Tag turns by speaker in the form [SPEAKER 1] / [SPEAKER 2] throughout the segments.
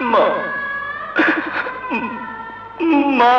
[SPEAKER 1] মা, মা,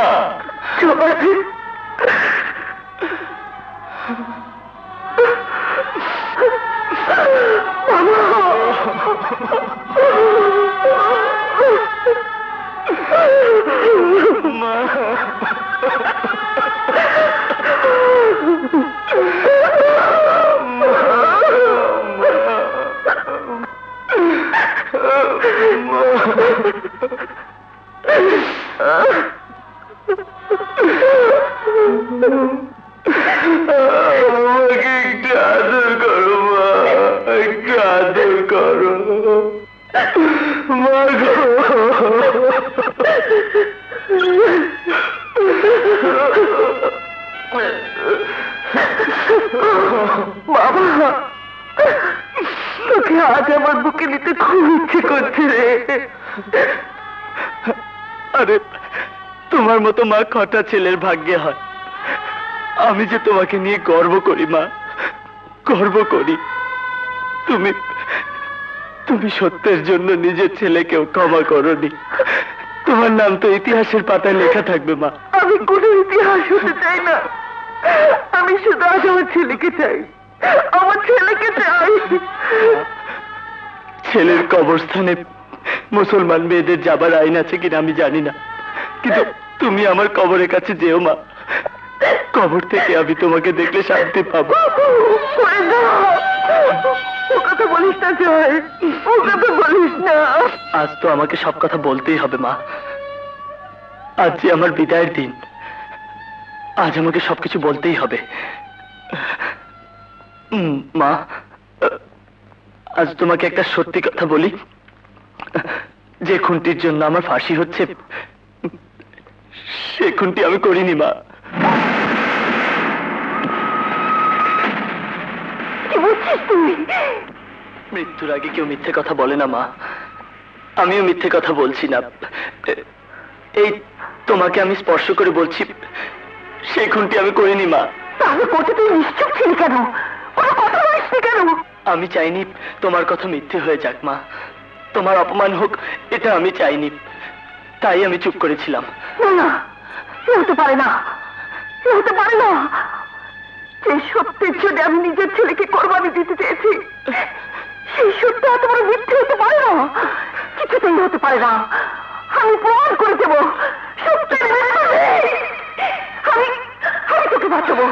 [SPEAKER 1] তোকে আজ আমার বুকে নিতে খুব ইচ্ছে করছে রে। আরে তোমার মতো মা কটা ছেলের ভাগ্যে হয়। আমি যে তোমাকে নিয়ে গর্ব করি মা, গর্ব করি। তুমি তুমি সত্যের জন্য নিজের ছেলেকেও ক্ষমা করোনি। তোমার নাম তো ইতিহাসের পাতায় লেখা থাকবে মা। আমি কোনো ইতিহাস হতে চাই না, আমি শুধু আজ আমার ছেলেকে চাই, আমার ছেলেকে চাই। ছেলের কবরস্থানে মুসলমান মেয়েদের যাবার আইন আছে কিনা আমি জানি না, কিন্তু তুমি আমার কবরের কাছে যেও মা। কবর থেকে আমি তোমাকে দেখলে শান্তি পাবো। ও কথা বলিস না জয়, ও কথা বলিস না। আজ তো আমাকে সব কথা বলতেই হবে মা। আজ যে আমার বিদায়ের দিন, আজ আমাকে সবকিছু বলতেই হবে। মা, আজ তোমাকে একটা সত্যি কথা বলি। যে খুনটির জন্য আমার ফাঁসি হচ্ছে, সে খুনটি আমি করিনি মা। কি বলছিস তুই? মৃত্যুর আগে কেউ মিথ্যে কথা বলে না মা, আমিও মিথ্যে কথা বলছি না। এই তোমাকে আমি স্পর্শ করে বলছি, সেই খুনটি আমি করিনি মা। তাহলে কোথায় তুই নিশ্চুপ ছিলি কেন? কথা বলিসনি কেন? আমি চাইনি তোমার কথা মিথ্যে হয়ে যাক মা, তোমার অপমান হোক, এটা আমি চাইনি, তাই আমি চুপ করেছিলাম। না, এ হতে পারে না, এ হতে পারে না। যে সত্যের জন্য আমি নিজের ছেলেকে কোরবানি দিতে চেয়েছি, সেই সত্য এত বড় মিথ্যে হতে পারে না, কিছুতেই হতে পারে না। আমি প্রমাণ করে দেবো সত্যের। আমি তোকে বাঁচাবো।